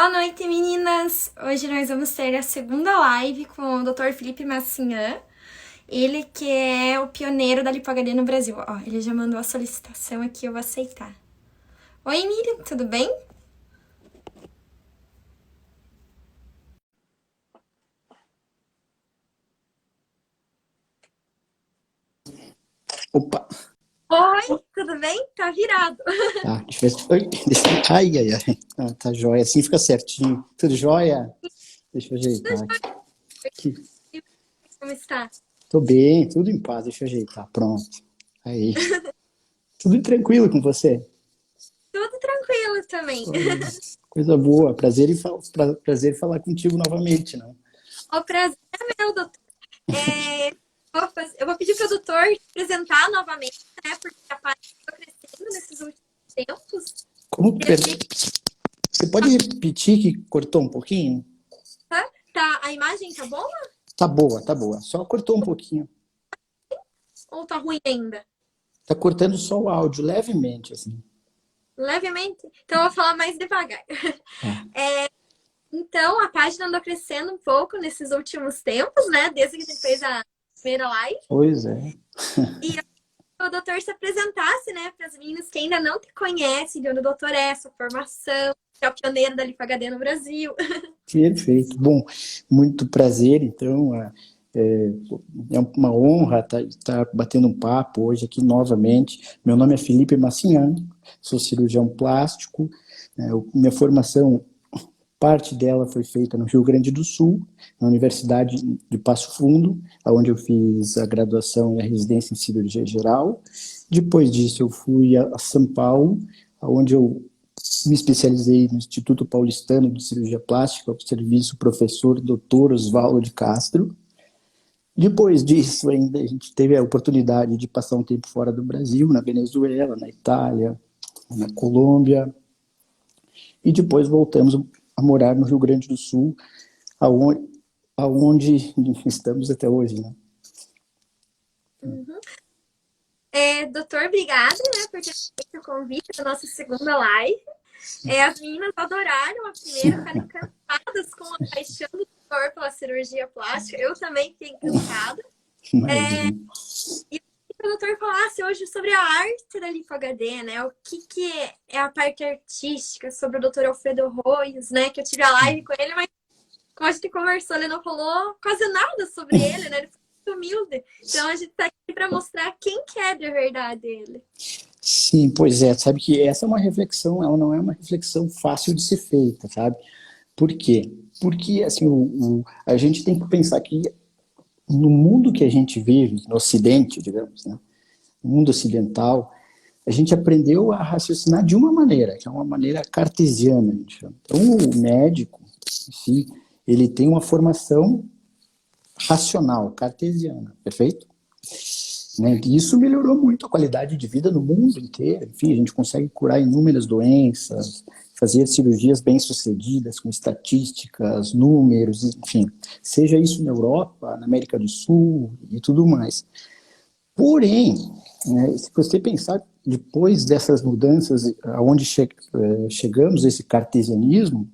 Boa noite, meninas! Hoje nós vamos ter a segunda live com o Dr. Felipe Massinhan. Ele que é o pioneiro da lipo-HD no Brasil. Ó, ele já mandou a solicitação aqui, eu vou aceitar. Oi, Miriam, tudo bem? Opa! Oi, tudo bem? Tá virado. Tá, Oi, ai, ai, ai. Ah, tá jóia, assim fica certinho. Tudo jóia? Deixa eu ajeitar aqui. Como está? Tô bem, tudo em paz, deixa eu ajeitar. Pronto. Aí. Tudo tranquilo com você? Tudo tranquilo também. Coisa boa. Prazer em falar contigo novamente, né? O prazer é meu, doutor. Eu vou pedir para o doutor apresentar novamente, né? Porque a página está crescendo nesses últimos tempos. Como per... Você pode repetir que cortou um pouquinho? Tá, a imagem tá boa Tá boa, tá boa. Só cortou um pouquinho. ou tá ruim ainda? Tá cortando só o áudio, levemente, assim. Levemente? Então eu vou falar mais devagar. Tá. Então, a página andou crescendo um pouco nesses últimos tempos, né? Desde que a gente fez a primeira live. Pois é. E o doutor se apresentasse, né, para as meninas que ainda não te conhecem, de onde o doutor é, sua formação, que é o pioneiro da lipo-HD no Brasil. Perfeito. Bom, muito prazer, então. É uma honra estar batendo um papo hoje aqui novamente. Meu nome é Felipe Massinhan, sou cirurgião plástico. Minha formação, parte dela foi feita no Rio Grande do Sul, na Universidade de Passo Fundo, onde eu fiz a graduação e a residência em cirurgia geral. Depois disso, eu fui a São Paulo, onde eu me especializei no Instituto Paulistano de Cirurgia Plástica, ao serviço professor Dr. Osvaldo de Castro. Depois disso, ainda a gente teve a oportunidade de passar um tempo fora do Brasil, na Venezuela, na Itália, na Colômbia, e depois voltamos a morar no Rio Grande do Sul, aonde estamos até hoje, né? Uhum. Doutor, obrigada, né, por ter feito o convite da nossa segunda live. As meninas adoraram a primeira, ficaram encantadas com a paixão do doutor pela cirurgia plástica. Eu também fiquei encantada. E o doutor falasse hoje sobre a arte da lipo-HD, né? O que é a parte artística, sobre o doutor Alfredo Royos, né? Que eu tive a live com ele, mas como a gente conversou, ele não falou quase nada sobre ele, né? Ele foi muito humilde. Então a gente tá aqui para mostrar quem que é de verdade ele. Sim, pois é. Sabe que essa é uma reflexão, ela não é uma reflexão fácil de ser feita, sabe? Por quê? Porque, assim, a gente tem que pensar que no mundo que a gente vive, no Ocidente, digamos, né? No mundo ocidental, a gente aprendeu a raciocinar de uma maneira, que é uma maneira cartesiana, a gente chama. Então, o médico, assim, ele tem uma formação racional, cartesiana, perfeito? Né? E isso melhorou muito a qualidade de vida no mundo inteiro. Enfim, a gente consegue curar inúmeras doenças, fazer cirurgias bem-sucedidas, com estatísticas, números, enfim. Seja isso na Europa, na América do Sul e tudo mais. Porém, né, se você pensar depois dessas mudanças, aonde chegamos, esse cartesianismo,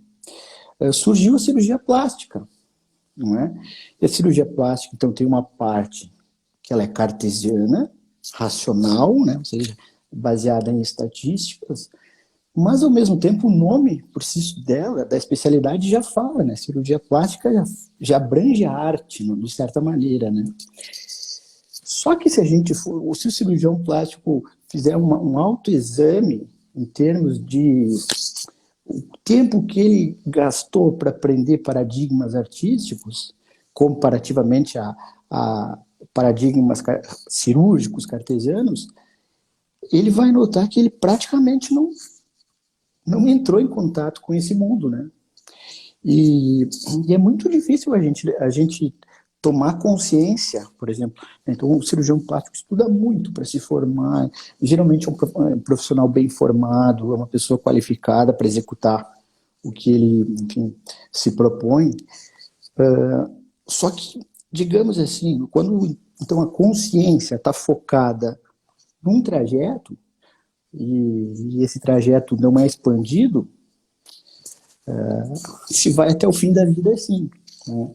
surgiu a cirurgia plástica, não é? E a cirurgia plástica, então, tem uma parte que ela é cartesiana, racional, né, ou seja, baseada em estatísticas, mas, ao mesmo tempo, o nome por si dela, da especialidade, já fala, né? Cirurgia plástica já abrange a arte, de certa maneira, né? Só que se a gente for, ou se o cirurgião plástico fizer um autoexame em termos de o tempo que ele gastou para aprender paradigmas artísticos, comparativamente a paradigmas cirúrgicos cartesianos, ele vai notar que ele praticamente não entrou em contato com esse mundo, né? E é muito difícil a gente tomar consciência, por exemplo. Então, o cirurgião plástico estuda muito para se formar. Geralmente é um profissional bem formado, é uma pessoa qualificada para executar o que ele, enfim, se propõe. Só que, digamos assim, quando então a consciência está focada num trajeto, e esse trajeto não é expandido, se vai até o fim da vida assim, né?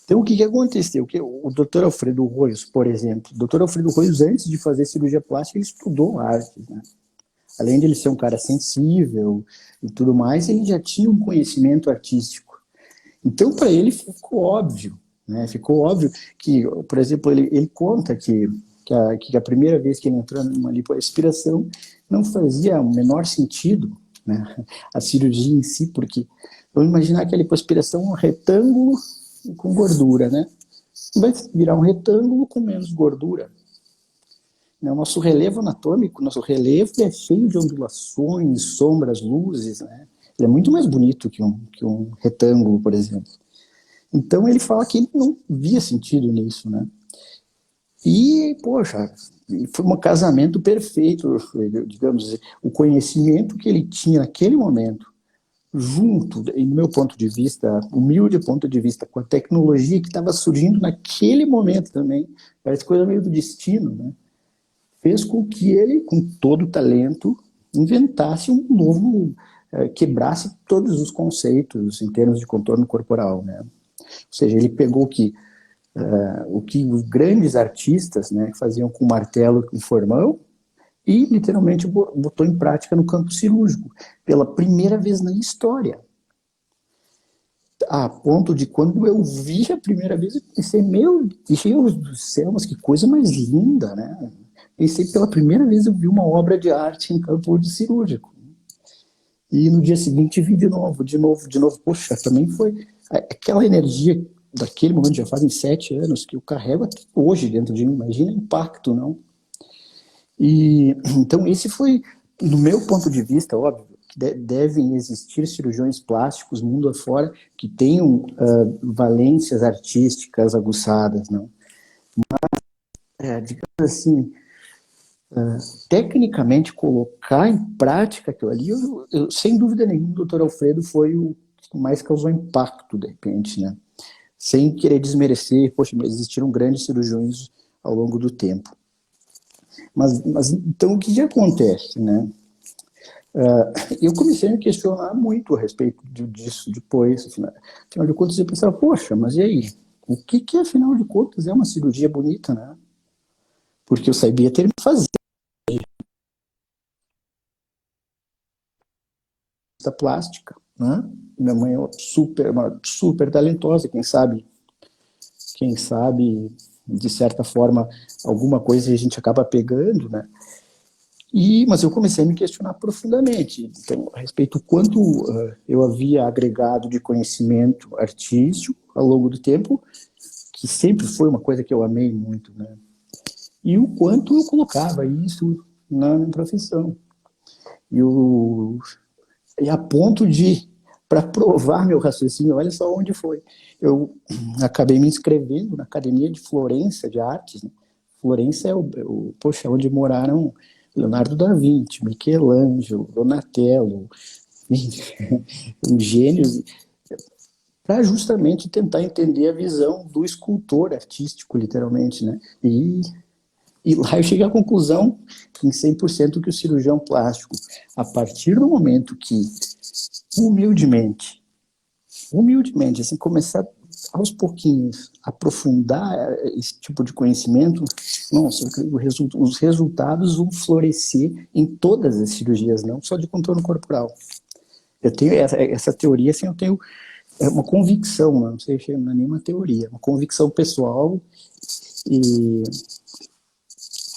Então, o que aconteceu? O Dr. Alfredo Royos, por exemplo, o Dr. Alfredo Royos, antes de fazer cirurgia plástica, ele estudou arte, né? Além de ele ser um cara sensível e tudo mais, ele já tinha um conhecimento artístico. Então, para ele, ficou óbvio, né? Ficou óbvio que, por exemplo, ele conta que a primeira vez que ele entrou numa lipoaspiração não fazia o menor sentido, né? A cirurgia em si, porque vamos imaginar que a lipoaspiração é um retângulo com gordura, né? Vai virar um retângulo com menos gordura. O nosso relevo anatômico, nosso relevo é cheio de ondulações, sombras, luzes, né? Ele é muito mais bonito que um retângulo, por exemplo. Então ele fala que ele não via sentido nisso, né? E, poxa, foi um casamento perfeito, digamos, o conhecimento que ele tinha naquele momento, junto, no meu ponto de vista, humilde ponto de vista, com a tecnologia que estava surgindo naquele momento também, parece coisa meio do destino, né? Fez com que ele, com todo o talento, inventasse um novo, quebrasse todos os conceitos em termos de contorno corporal, né? Ou seja, ele pegou o que os grandes artistas, né, faziam com martelo e com formão e literalmente botou em prática no campo cirúrgico, pela primeira vez na história. A ponto de quando eu vi a primeira vez, eu pensei, meu Deus do céu, mas que coisa mais linda, né? Pensei, pela primeira vez eu vi uma obra de arte em campo de cirúrgico. E no dia seguinte vi de novo. Poxa, também foi aquela energia daquele momento, já fazem 7 anos, que eu carrego até hoje dentro de mim. Imagina o impacto, não? E então esse foi, no meu ponto de vista, óbvio, que devem existir cirurgiões plásticos mundo afora que tenham valências artísticas aguçadas, não? Mas, digamos assim, tecnicamente colocar em prática aquilo ali, sem dúvida nenhuma, o Dr. Alfredo foi o que mais causou impacto, de repente, né? Sem querer desmerecer, poxa, mas existiram grandes cirurgiões ao longo do tempo. Mas então o que acontece, né? Eu comecei a me questionar muito a respeito disso depois. Afinal de contas, eu pensava, poxa, mas e aí? O que afinal de contas é uma cirurgia bonita, né? Porque eu sabia ter me fazer essa plástica, né? Minha mãe é uma super talentosa, quem sabe, de certa forma, alguma coisa a gente acaba pegando, né? Mas eu comecei a me questionar profundamente, então, a respeito do quanto eu havia agregado de conhecimento artístico ao longo do tempo, que sempre foi uma coisa que eu amei muito, né? E o quanto eu colocava isso na minha profissão. E a ponto de, para provar meu raciocínio, olha só onde foi. Eu acabei me inscrevendo na Academia de Florença de Artes, né? Florença é poxa, onde moraram Leonardo da Vinci, Michelangelo, Donatello, gênios, para justamente tentar entender a visão do escultor artístico, literalmente, né? E lá eu cheguei à conclusão, em 100%, que o cirurgião plástico, a partir do momento que, humildemente, assim, começar aos pouquinhos, aprofundar esse tipo de conhecimento, nossa, os resultados vão florescer em todas as cirurgias, não só de contorno corporal. Eu tenho essa teoria, assim, eu tenho uma convicção, não sei se não é nenhuma teoria, uma convicção pessoal. E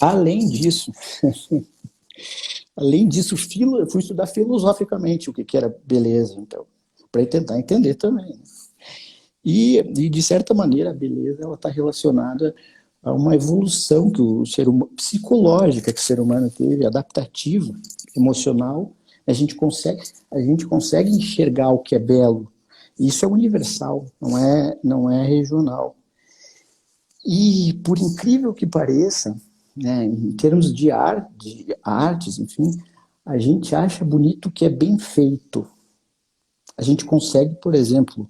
além disso, eu fui estudar filosoficamente o que era beleza, então, para tentar entender também. E, de certa maneira, a beleza ela está relacionada a uma evolução que o ser humano, psicológica que o ser humano teve, adaptativa, emocional. A gente consegue enxergar o que é belo. Isso é universal, não é regional. E, por incrível que pareça, né, em termos de artes, enfim, a gente acha bonito o que é bem feito. A gente consegue, por exemplo,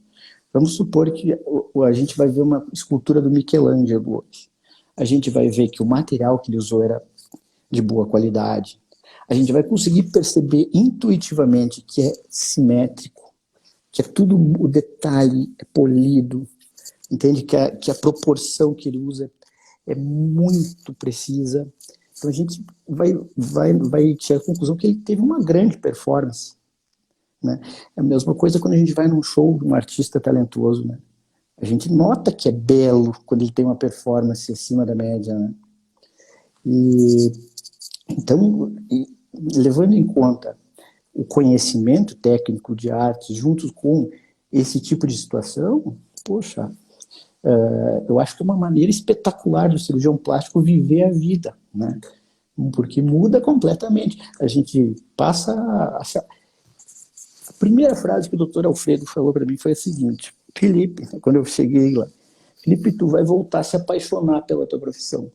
vamos supor que a gente vai ver uma escultura do Michelangelo hoje. A gente vai ver que o material que ele usou era de boa qualidade. A gente vai conseguir perceber intuitivamente que é simétrico, que é tudo, o detalhe é polido, entende? Que a proporção que ele usa é muito precisa. Então a gente vai tirar a conclusão que ele teve uma grande performance, né? É a mesma coisa quando a gente vai num show de um artista talentoso, né? A gente nota que é belo quando ele tem uma performance acima da média, né? E, então, levando em conta o conhecimento técnico de arte junto com esse tipo de situação, poxa, eu acho que é uma maneira espetacular do cirurgião plástico viver a vida, né? Porque muda completamente. A gente passa a primeira frase que o doutor Alfredo falou para mim foi a seguinte: Felipe, quando eu cheguei lá, Felipe, tu vai voltar a se apaixonar pela tua profissão.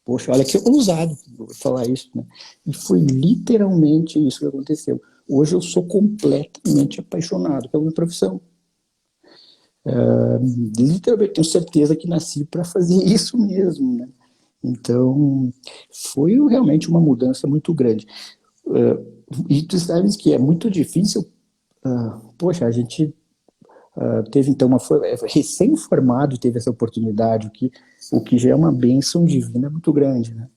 Poxa, olha que ousado falar isso, né? E foi literalmente isso que aconteceu. Hoje eu sou completamente apaixonado pela minha profissão. Literalmente tenho certeza que nasci para fazer isso mesmo, né? Então, foi realmente uma mudança muito grande. E tu sabes que é muito difícil. Poxa, a gente teve então recém-formado teve essa oportunidade, o que já é uma bênção divina muito grande, né?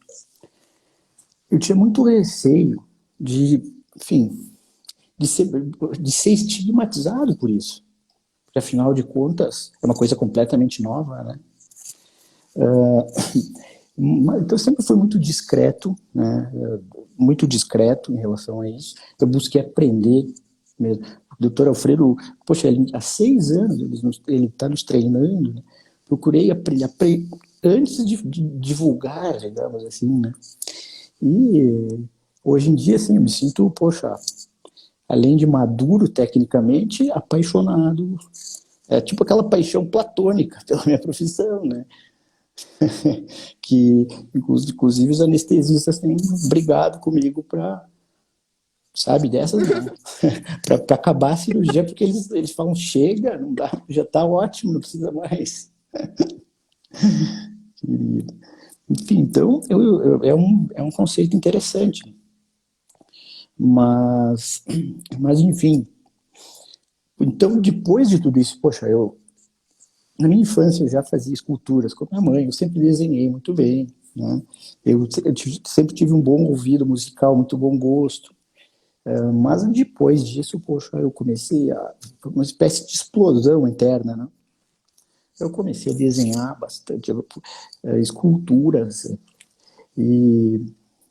Eu tinha muito receio enfim, de ser estigmatizado por isso, porque afinal de contas é uma coisa completamente nova, né? Então eu sempre fui muito discreto, né? Muito discreto em relação a isso. Eu busquei aprender mesmo. O doutor Alfredo, poxa, há 6 anos ele está nos treinando, né? Procurei aprender antes de divulgar, digamos assim, né? E hoje em dia, assim, eu me sinto, poxa, além de maduro tecnicamente, apaixonado. É tipo aquela paixão platônica pela minha profissão, né? Que, inclusive, os anestesistas têm brigado comigo para, sabe, dessas não. Para acabar a cirurgia, porque eles falam, chega, não dá, já está ótimo, não precisa mais. Enfim, então, é um conceito interessante. Mas, enfim. Então, depois de tudo isso, poxa, na minha infância eu já fazia esculturas com a minha mãe, eu sempre desenhei muito bem, né? Eu sempre tive um bom ouvido musical, muito bom gosto. Mas depois disso, poxa, eu comecei uma espécie de explosão interna, né? Eu comecei a desenhar bastante esculturas e,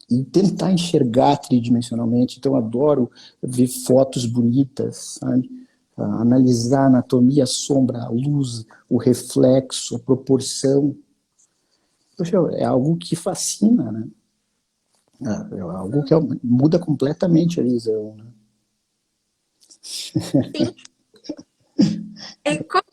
e tentar enxergar tridimensionalmente. Então, eu adoro ver fotos bonitas, sabe? Analisar a anatomia, a sombra, a luz, o reflexo, a proporção. Poxa, é algo que fascina, né? É algo que muda completamente a visão, né? Sim. Como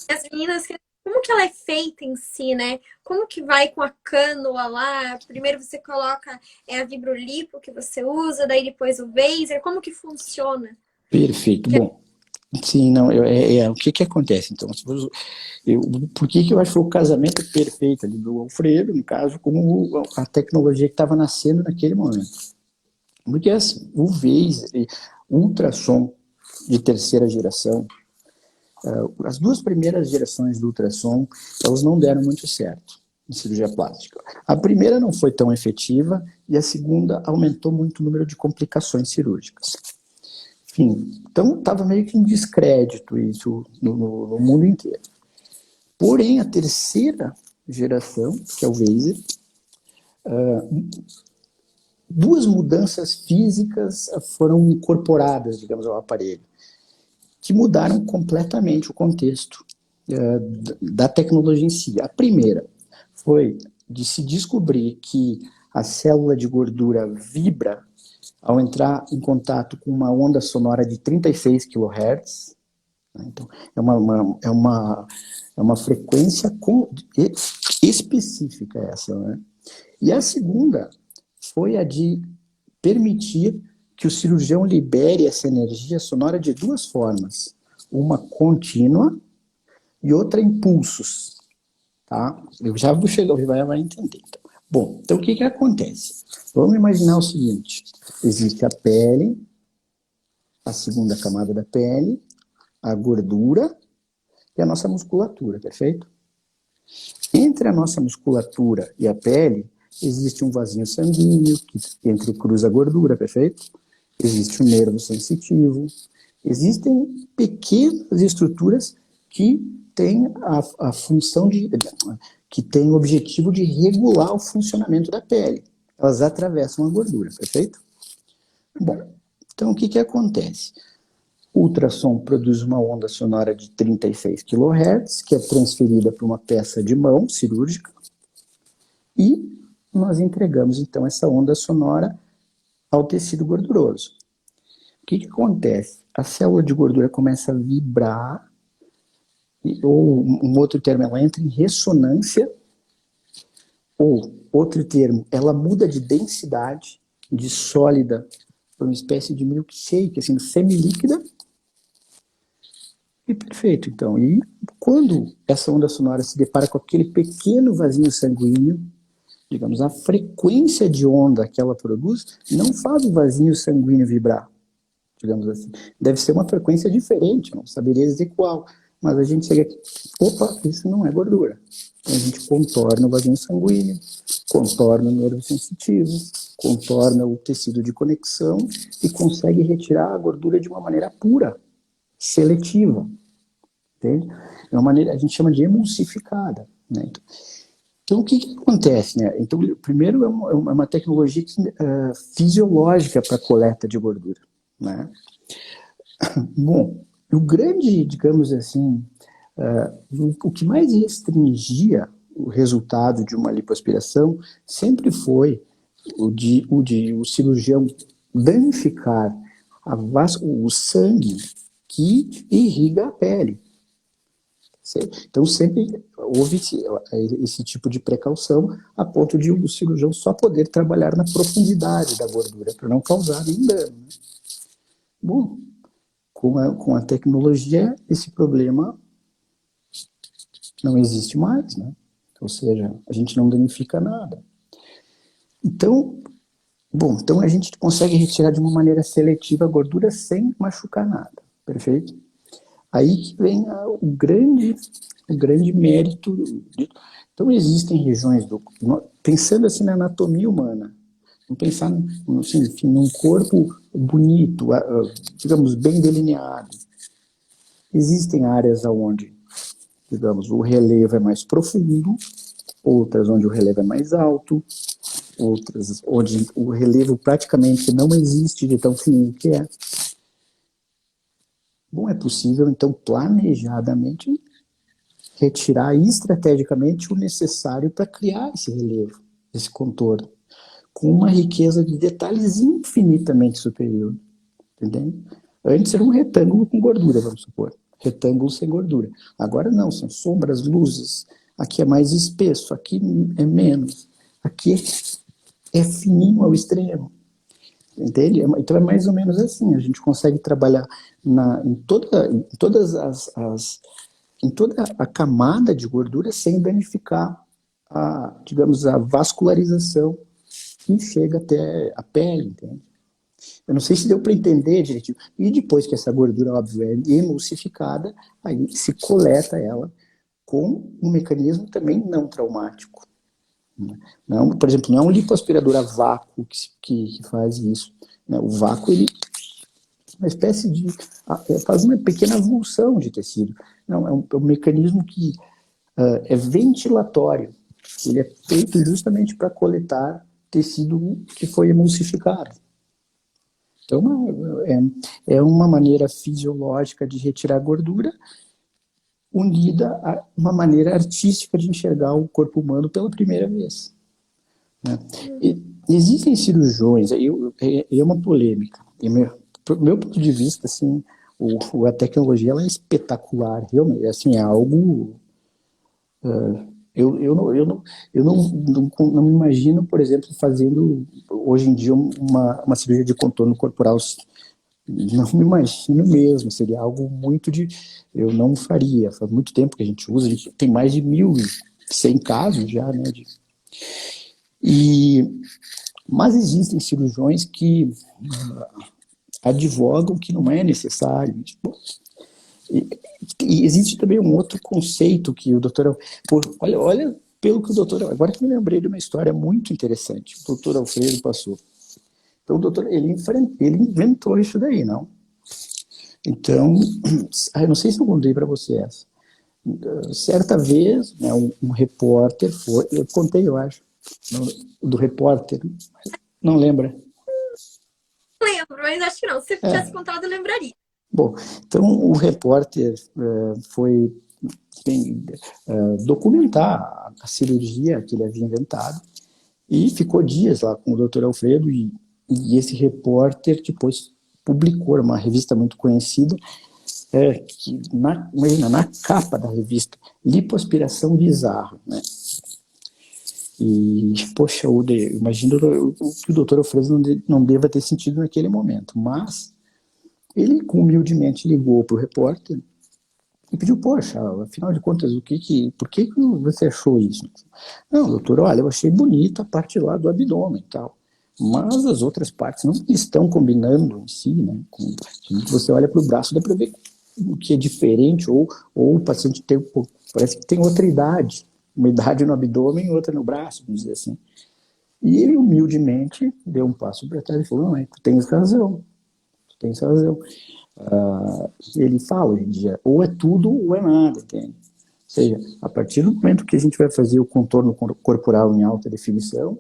as meninas, como que ela é feita em si, né? Como que vai com a cânula lá? Primeiro você coloca a vibrolipo que você usa, daí depois o laser. Como que funciona? Perfeito. Bom, sim, não, o que acontece, então? Por que eu acho que foi o casamento perfeito ali do Alfredo, no caso, com a tecnologia que estava nascendo naquele momento? Porque, assim, o laser, o ultrassom de terceira geração, as 2 primeiras gerações do ultrassom, elas não deram muito certo em cirurgia plástica. A primeira não foi tão efetiva e a segunda aumentou muito o número de complicações cirúrgicas. Enfim, então estava meio que em descrédito isso no mundo inteiro. Porém, a terceira geração, que é o laser, 2 mudanças físicas foram incorporadas, digamos, ao aparelho, que mudaram completamente o contexto da tecnologia em si. A primeira foi de se descobrir que a célula de gordura vibra ao entrar em contato com uma onda sonora de 36 kHz. Então, é uma frequência específica essa, né? E a segunda foi a de permitir que o cirurgião libere essa energia sonora de 2 formas. Uma contínua e outra impulsos. Tá? Eu já vou chegar, vai entender. Então. Bom, então o que acontece? Vamos imaginar o seguinte: existe a pele, a segunda camada da pele, a gordura e a nossa musculatura, perfeito? Entre a nossa musculatura e a pele, existe um vasinho sanguíneo que entrecruza a gordura, perfeito? Existe um nervo sensitivo. Existem pequenas estruturas que têm a função que têm o objetivo de regular o funcionamento da pele. Elas atravessam a gordura, perfeito? Bom, então o que acontece? O ultrassom produz uma onda sonora de 36 kHz, que é transferida para uma peça de mão cirúrgica, e nós entregamos, então, essa onda sonora ao tecido gorduroso. O que acontece? A célula de gordura começa a vibrar, ou um outro termo, ela entra em ressonância, ou, outro termo, ela muda de densidade, de sólida para uma espécie de milkshake, assim, semi-líquida. E perfeito, então. E quando essa onda sonora se depara com aquele pequeno vasinho sanguíneo, digamos, a frequência de onda que ela produz não faz o vasinho sanguíneo vibrar, digamos assim. Deve ser uma frequência diferente, não saberia dizer qual. Mas a gente chega aqui, opa, isso não é gordura. Então a gente contorna o vasinho sanguíneo, contorna o nervo sensitivo, contorna o tecido de conexão e consegue retirar a gordura de uma maneira pura, seletiva. Entende? É uma maneira, a gente chama de emulsificada. Né? Então, o que acontece? Né? Então, primeiro, é uma tecnologia fisiológica para a coleta de gordura. Né? Bom, o grande, digamos assim, o que mais restringia o resultado de uma lipoaspiração sempre foi o cirurgião danificar o sangue que irriga a pele. Então sempre houve esse tipo de precaução a ponto de o cirurgião só poder trabalhar na profundidade da gordura para não causar nenhum dano. Né? Bom, com a tecnologia esse problema não existe mais, né? Ou seja, a gente não danifica nada. Então, então a gente consegue retirar de uma maneira seletiva a gordura sem machucar nada, perfeito? Aí que vem o grande mérito. Então, existem regiões pensando assim na anatomia humana, vamos pensar assim, enfim, num corpo bonito, digamos, bem delineado. Existem áreas onde, digamos, o relevo é mais profundo, outras onde o relevo é mais alto, outras onde o relevo praticamente não existe de tão fino que é. Bom, é possível, então, planejadamente, retirar estrategicamente o necessário para criar esse relevo, esse contorno, com uma riqueza de detalhes infinitamente superior. Entendeu? Antes era um retângulo com gordura, vamos supor. Retângulo sem gordura. Agora não, são sombras, luzes. Aqui é mais espesso, aqui é menos. Aqui é fininho ao extremo. Entende? Então é mais ou menos assim, a gente consegue trabalhar em toda a camada de gordura sem danificar digamos, a vascularização que chega até a pele, entende? Eu não sei se deu para entender direitinho. E depois que essa gordura, óbvio, é emulsificada, aí se coleta ela com um mecanismo também não traumático. Não, por exemplo, não é um lipoaspirador a vácuo que faz isso. Né? O vácuo, ele é uma espécie de... faz uma pequena avulsão de tecido. Não, é um mecanismo que é ventilatório. Ele é feito justamente para coletar tecido que foi emulsificado. Então, é uma maneira fisiológica de retirar gordura unida a uma maneira artística de enxergar o corpo humano pela primeira vez. Né? Existem cirurgiões, é uma polêmica. Do meu ponto de vista, assim, a tecnologia ela é espetacular, realmente. Assim, é algo... Eu não me imagino, por exemplo, fazendo hoje em dia uma cirurgia de contorno corporal. Não me imagino mesmo, seria algo muito de... Eu não faria, faz muito tempo que a gente usa, a gente tem mais de 1.100 casos já, né? Mas existem cirurgiões que advogam que não é necessário. Tipo, e existe também um outro conceito que o doutor... Olha pelo que o doutor... Agora que me lembrei de uma história muito interessante. O doutor Alfredo passou. Então, o doutor, ele inventou isso daí, não? Então, eu não sei se eu contei para você essa. Certa vez, né, um repórter foi... Eu contei, eu acho, do repórter. Não lembra? Não lembro, mas acho que não. Se você tivesse contado, eu lembraria. Bom, então o repórter foi documentar a cirurgia que ele havia inventado e ficou dias lá com o doutor Alfredo e esse repórter depois publicou uma revista muito conhecida que imagina, na capa da revista, lipoaspiração bizarra, né? E, poxa, imagino que o doutor Alfredo não deva ter sentido naquele momento, mas ele humildemente ligou para o repórter e pediu, poxa, afinal de contas, por que você achou isso? Não, doutor, olha, eu achei bonito a parte lá do abdômen e tal, mas as outras partes não estão combinando em si, né? Você olha para o braço, dá para ver o que é diferente, ou o paciente parece que tem outra idade, uma idade no abdômen e outra no braço, vamos dizer assim. E ele humildemente deu um passo para trás e falou, não, tu tens razão. Ele fala hoje em dia, ou é tudo ou é nada, entende? Ou seja, a partir do momento que a gente vai fazer o contorno corporal em alta definição,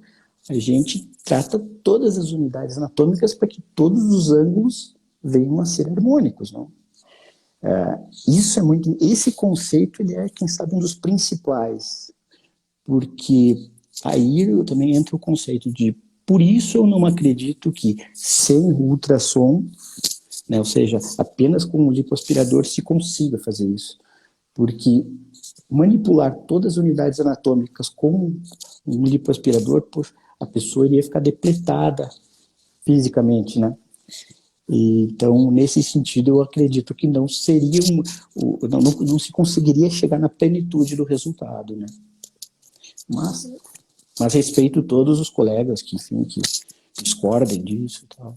a gente trata todas as unidades anatômicas para que todos os ângulos venham a ser harmônicos, não? Isso é muito. Esse conceito ele é, quem sabe, um dos principais, porque aí também entra o conceito de por isso eu não acredito que sem ultrassom, né, ou seja, apenas com o lipoaspirador se consiga fazer isso, porque manipular todas as unidades anatômicas com um lipoaspirador, a pessoa iria ficar depletada fisicamente, né? Então, nesse sentido, eu acredito que não seria não se conseguiria chegar na plenitude do resultado, né? Mas respeito todos os colegas que, enfim, que discordem disso e tal.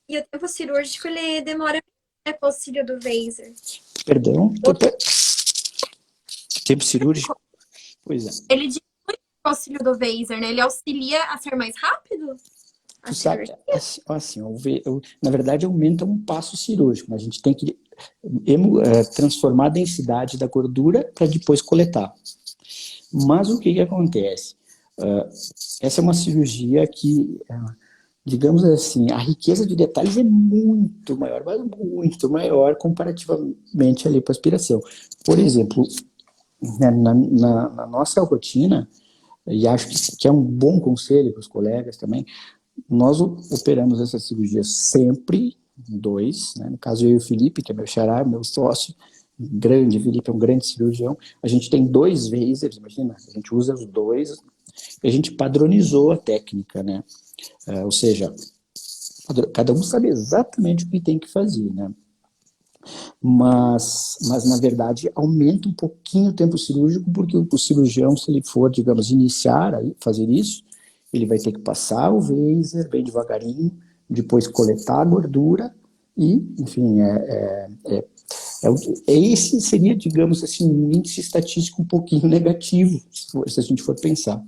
E o tempo cirúrgico, ele demora com o auxílio do Vaser. Perdão? Tempo cirúrgico? Pois é. Ele diminui o auxílio do Vaser, né? Ele auxilia a ser mais rápido? Tu sabe, assim, na verdade, aumenta um passo cirúrgico, mas a gente tem que transformar a densidade da gordura para depois coletar. Mas o que acontece? Essa é uma cirurgia que, digamos assim, a riqueza de detalhes é muito maior, mas muito maior comparativamente à lipoaspiração. Por exemplo, na nossa rotina, e acho que é um bom conselho para os colegas também, nós operamos essa cirurgia sempre em dois, né? No caso eu e o Felipe, que é meu xará, meu sócio, grande, o Felipe é um grande cirurgião, a gente tem 2 Vasers, imagina, a gente usa os 2, e a gente padronizou a técnica, né? Ou seja, cada um sabe exatamente o que tem que fazer, né? Mas na verdade aumenta um pouquinho o tempo cirúrgico, porque o cirurgião, se ele for, digamos, iniciar a fazer isso, ele vai ter que passar o Vaser bem devagarinho, depois coletar a gordura e, enfim, esse seria, digamos assim, um índice estatístico um pouquinho negativo, se a gente for pensar.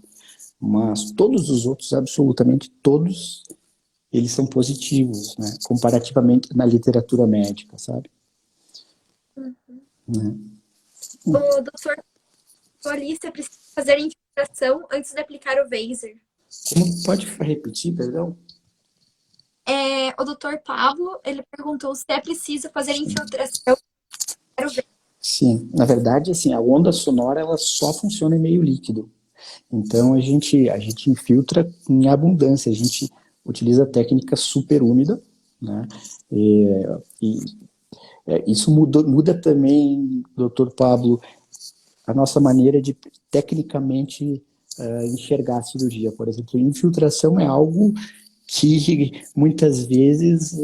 Mas todos os outros, absolutamente todos, eles são positivos, né? Comparativamente na literatura médica, sabe? Né? O doutor Paulista precisa fazer infiltração antes de aplicar o Vaser. Como pode repetir, perdão? O doutor Pablo, ele perguntou se é preciso fazer infiltração para o Vaser. Sim, na verdade, assim, a onda sonora ela só funciona em meio líquido. Então a gente infiltra em abundância, a gente utiliza a técnica super úmida, né? Isso muda também, doutor Pablo, a nossa maneira de tecnicamente enxergar a cirurgia. Por exemplo, infiltração é algo que muitas vezes,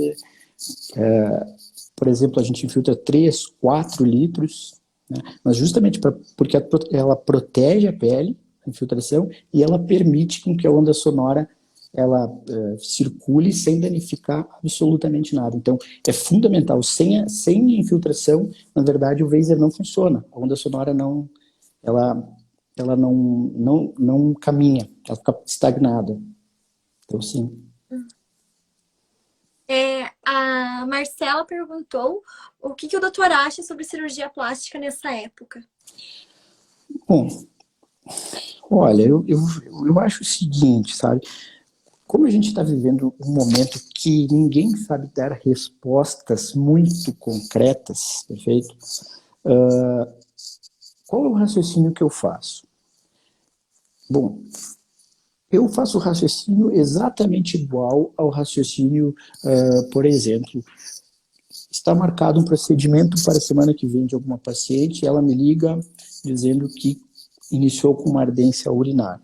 por exemplo, a gente infiltra 3, 4 litros, né? Mas justamente porque ela protege a pele, a infiltração, e ela permite com que a onda sonora ela circule sem danificar absolutamente nada. Então, é fundamental. Sem infiltração, na verdade, o Vaser não funciona. A onda sonora não, ela não caminha, ela fica estagnada. Então, sim. A Marcela perguntou o que o doutor acha sobre cirurgia plástica nessa época. Bom, olha, eu acho o seguinte, sabe? Como a gente está vivendo um momento que ninguém sabe dar respostas muito concretas, perfeito? Qual é o raciocínio que eu faço? Bom, eu faço o raciocínio exatamente igual ao raciocínio, por exemplo, está marcado um procedimento para a semana que vem de alguma paciente, e ela me liga dizendo que iniciou com uma ardência urinária,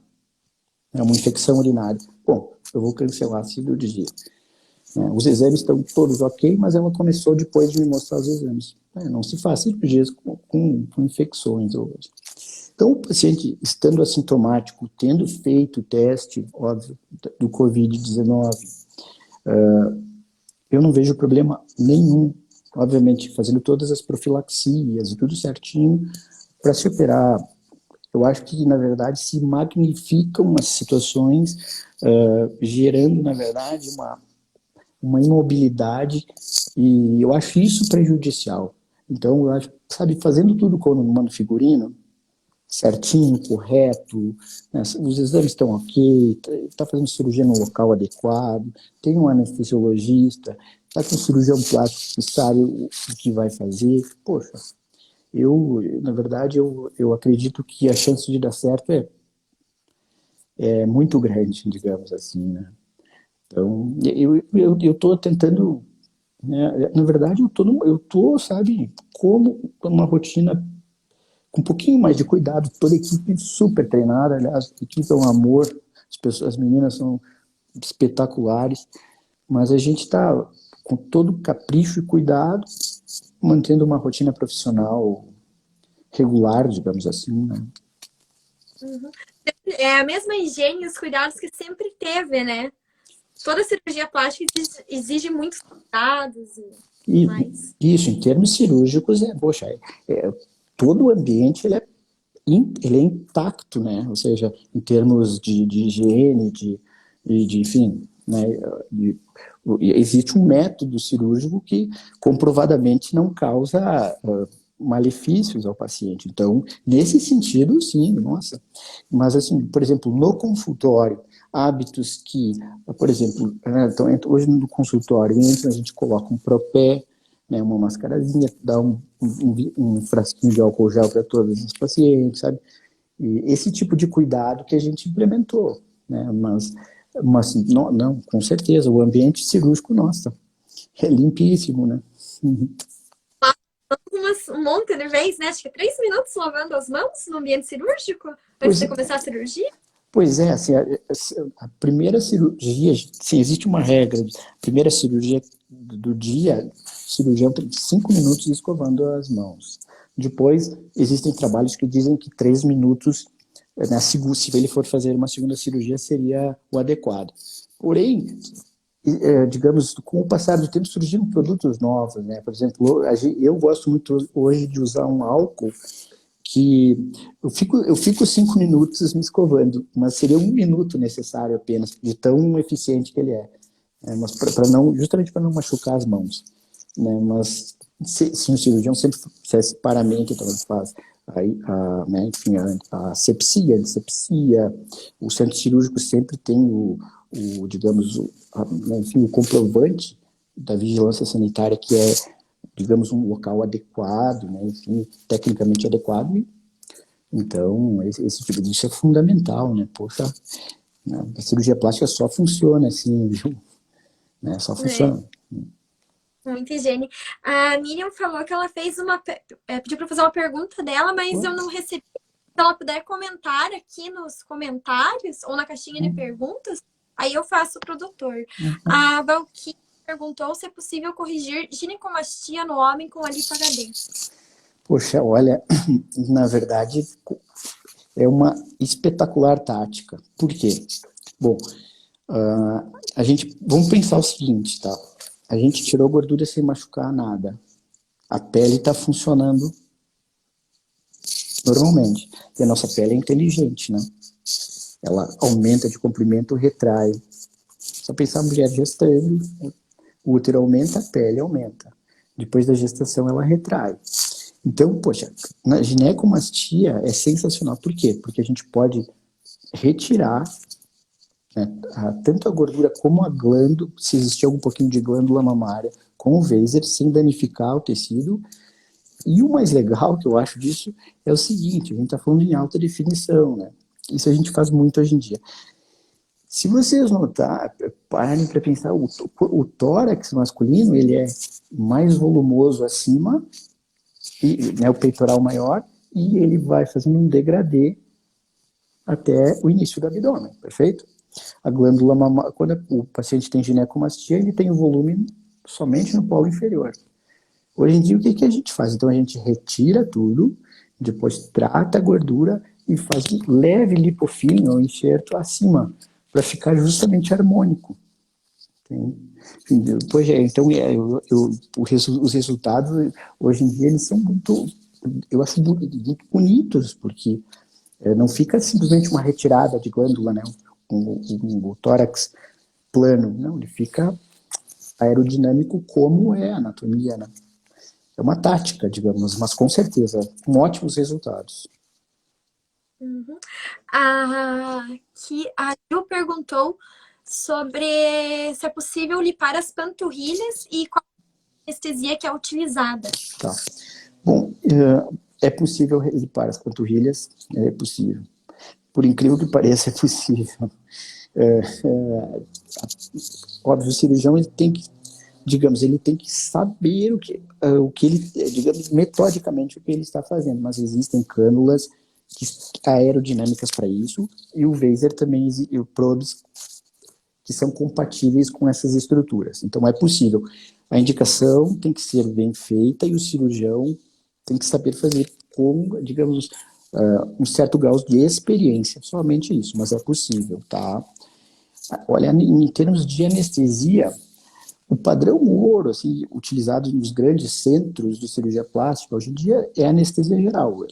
uma infecção urinária. Bom, eu vou cancelar a cirurgia. Os exames estão todos ok, mas ela começou depois de me mostrar os exames. Não se faz cirurgias com infecções hoje. Então, o paciente, estando assintomático, tendo feito o teste, óbvio, do Covid-19, eu não vejo problema nenhum, obviamente, fazendo todas as profilaxias e tudo certinho para se operar. Eu acho que, na verdade, se magnificam as situações, gerando, na verdade, uma imobilidade, e eu acho isso prejudicial. Então, eu acho, sabe, fazendo tudo como manda figurino, certinho, correto, né, os exames estão ok, está fazendo cirurgia no local adequado, tem um anestesiologista, está com um cirurgião plástico que sabe o que vai fazer. Poxa, na verdade, eu acredito que a chance de dar certo é muito grande, digamos assim, né? Então, eu estou tentando, né, na verdade, eu tô, sabe, como uma rotina com um pouquinho mais de cuidado, toda a equipe super treinada, aliás, a equipe é um amor, as meninas são espetaculares, mas a gente está com todo capricho e cuidado, mantendo uma rotina profissional regular, digamos assim, né? Uhum. É a mesma higiene e os cuidados que sempre teve, né? Toda cirurgia plástica exige muitos cuidados e tudo E mais. isso, em termos cirúrgicos, poxa, todo o ambiente ele é intacto, né? Ou seja, em termos de higiene, enfim, né? Existe um método cirúrgico que comprovadamente não causa malefícios ao paciente. Então, nesse sentido, sim, nossa. Mas, assim, por exemplo, no consultório, hábitos que, por exemplo, então, hoje no consultório, entra, a gente coloca um propé, né, uma mascarazinha, dá um frasquinho de álcool gel para todos os pacientes, sabe? E esse tipo de cuidado que a gente implementou, né? Mas não, com certeza, o ambiente cirúrgico, nossa, é limpíssimo, né? Um monte de vezes, né? Acho que 3 minutos lavando as mãos no ambiente cirúrgico antes Pois, de começar a cirurgia. pois é, assim, a primeira cirurgia, sim, existe uma regra, a primeira cirurgia do dia, o cirurgião tem 5 minutos escovando as mãos. Depois, existem trabalhos que dizem que 3 minutos, se ele for fazer uma segunda cirurgia, seria o adequado. Porém, digamos, com o passar do tempo surgiram produtos novos, né? Por exemplo, eu gosto muito hoje de usar um álcool que eu fico 5 minutos me escovando, mas seria 1 minuto necessário apenas, de tão eficiente que ele é. Mas não, justamente para não machucar as mãos, né? Mas se o cirurgião sempre fizesse paramento, então ele faz né, enfim, a antisepsia, o centro cirúrgico sempre tem digamos, enfim, o comprovante da vigilância sanitária, que é, digamos, um local adequado, né, enfim, tecnicamente adequado. Então, esse tipo de isso é fundamental, né? Poxa, né, a cirurgia plástica só funciona assim, viu? Né? Só É, funciona. muita higiene. A Miriam falou que ela fez pediu para fazer uma pergunta dela, mas eu não recebi. Se ela puder comentar aqui nos comentários ou na caixinha de perguntas, aí eu faço para o doutor. A Valkyrie perguntou se é possível corrigir ginecomastia no homem com a lipo-HD. Poxa, olha, na verdade, é uma espetacular tática. Por quê? Bom, Vamos pensar o seguinte, tá? A gente tirou gordura sem machucar nada. A pele está funcionando normalmente. E a nossa pele é inteligente, né? Ela aumenta de comprimento, retrai. Só pensar a mulher gestando, o útero aumenta, a pele aumenta. Depois da gestação, ela retrai. Então, poxa, na ginecomastia é sensacional. Por quê? Porque a gente pode retirar, né, tanto a gordura como a glândula, se existir algum pouquinho de glândula mamária, com o Vaser, sem danificar o tecido. E o mais legal que eu acho disso é o seguinte, a gente está falando em alta definição, né? Isso a gente faz muito hoje em dia. Se vocês notar, parem para pensar, o tórax masculino, ele é mais volumoso acima, e, né, o peitoral maior, e ele vai fazendo um degradê até o início do abdômen, perfeito? A glândula mamária, quando o paciente tem ginecomastia, ele tem o volume somente no polo inferior. Hoje em dia, o que a gente faz? Então, a gente retira tudo, depois trata a gordura e faz um leve lipofilling ou enxerto acima, para ficar justamente harmônico. Pois é, então, os resultados, hoje em dia, eles são muito, eu acho muito bonitos, porque não fica simplesmente uma retirada de glândula, né? O tórax plano, não, ele fica aerodinâmico como é a anatomia, né? É uma tática, digamos, mas com certeza, com ótimos resultados. Uhum. A Gil perguntou sobre se é possível limpar as panturrilhas e qual anestesia que é utilizada. Tá. Bom, é possível limpar as panturrilhas, é possível. Por incrível que pareça, é possível. Óbvio, o cirurgião ele tem que, digamos, ele tem que saber o que ele, digamos, metodicamente o que ele está fazendo, mas existem cânulas aerodinâmicas para isso, e o Vaser também, e o probes que são compatíveis com essas estruturas. Então é possível. A indicação tem que ser bem feita e o cirurgião tem que saber fazer com, digamos, um certo grau de experiência. Somente isso, mas é possível, tá? Olha, em termos de anestesia, o padrão ouro, assim, utilizado nos grandes centros de cirurgia plástica, hoje em dia, é anestesia geral.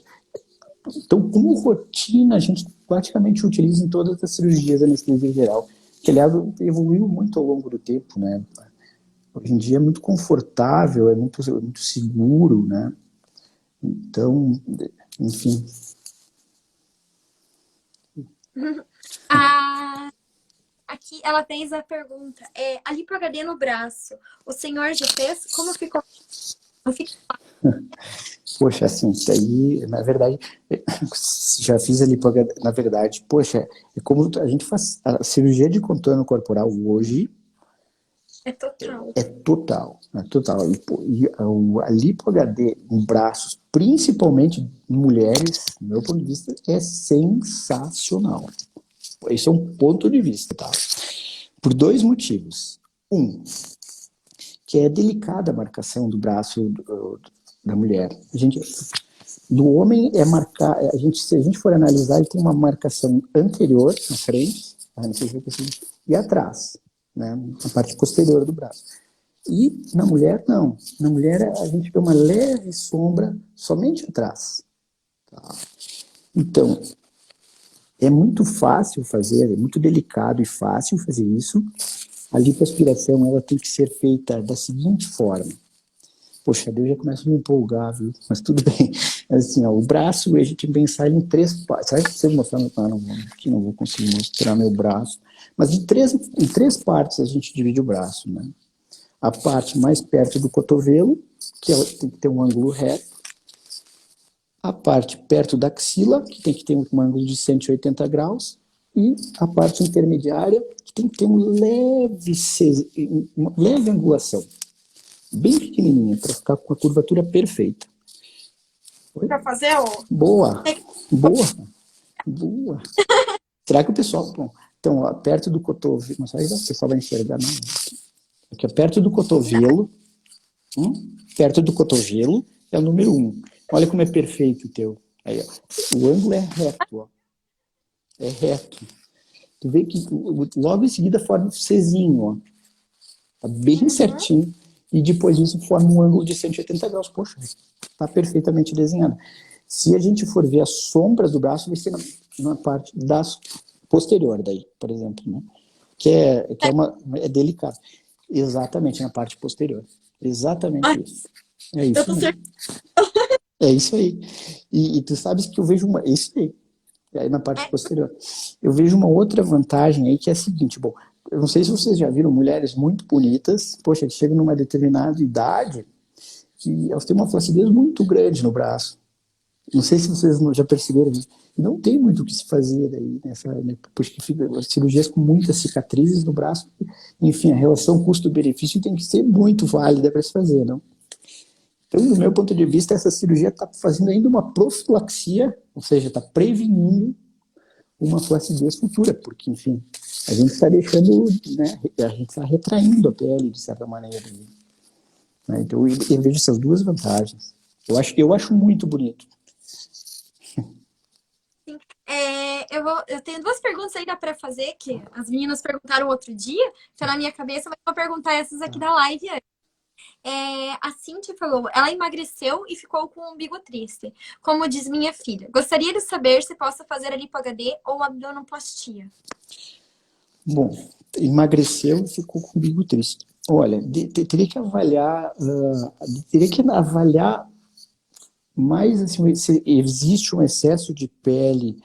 Então, como rotina, a gente praticamente utiliza em todas as cirurgias a anestesia geral, que, aliás, evoluiu muito ao longo do tempo, né? Hoje em dia é muito confortável, é muito seguro, né? Então, enfim. Aqui ela fez a pergunta, a lipo HD no braço, o senhor já fez? Como ficou? Poxa, assim, isso aí, na verdade, já fiz ali, na verdade, poxa, é como a gente faz a cirurgia de contorno corporal hoje, É total. é total, é total. E a lipo HD em braços, principalmente em mulheres, do meu ponto de vista, é sensacional. Esse é um ponto de vista, tá? Por dois motivos. Um, que é delicada a marcação do braço da mulher. Do homem é marcar, se a gente for analisar, ele tem uma marcação anterior, na frente, e atrás, né, na parte posterior do braço. E na mulher, não. Na mulher, a gente vê uma leve sombra somente atrás. Tá? Então, é muito fácil fazer, é muito delicado e fácil fazer isso. A lipoaspiração, ela tem que ser feita da seguinte forma. Poxa, eu já começo a me empolgar, viu? Mas tudo bem. Assim, ó, o braço, a gente tem que pensar ele em três partes. Sabe se eu mostrar meu braço? Aqui não vou conseguir mostrar meu braço. Mas em três partes a gente divide o braço, né? A parte mais perto do cotovelo, que tem que ter um ângulo reto. A parte perto da axila, que tem que ter um ângulo de 180 graus. E a parte intermediária, que tem que ter uma leve angulação. Bem pequenininha, para ficar com a curvatura perfeita. Para fazer o... Boa, boa, boa. Será que o pessoal... Bom, então, ó, perto do cotovelo... Não sei se o pessoal vai enxergar, não. Aqui, ó, perto do cotovelo... perto do cotovelo é o número 1. Olha como é perfeito o teu. Aí, ó. O ângulo é reto, ó. É reto. Tu vê que logo em seguida forma um Czinho, ó. Tá bem certinho. E depois disso forma um ângulo de 180 graus. Poxa, tá perfeitamente desenhado. Se a gente for ver as sombras do braço, vai ser na parte posterior daí, por exemplo, né? É delicado. Exatamente, na parte posterior. Exatamente Ai, isso. É eu isso tô mesmo. É isso aí. E tu sabes que eu vejo uma. É isso aí na parte certa. posterior. Eu vejo uma outra vantagem aí que é a seguinte, bom, eu não sei se vocês já viram mulheres muito bonitas, poxa, que chegam numa determinada idade que elas têm uma flacidez muito grande no braço. Não sei se vocês já perceberam isso. E não tem muito o que se fazer aí nessa, né, porque fica cirurgias com muitas cicatrizes no braço. Enfim, a relação custo-benefício tem que ser muito válida para se fazer, não? Então, do meu ponto de vista, essa cirurgia está fazendo ainda uma profilaxia, ou seja, está prevenindo uma flacidez futura, porque, enfim, a gente está deixando, né, a gente está retraindo a pele, de certa maneira. Né? Então, eu vejo essas duas vantagens. Eu acho muito bonito. Eu tenho duas perguntas ainda para fazer, que as meninas perguntaram outro dia, tá na minha cabeça, mas vou perguntar essas aqui da live antes. A Cintia falou, ela emagreceu e ficou com o umbigo triste. Como diz minha filha, gostaria de saber se posso fazer a lipo-HD ou abdominoplastia. Bom, emagreceu e ficou com o umbigo triste. Olha, teria que avaliar mais assim, se existe um excesso de pele,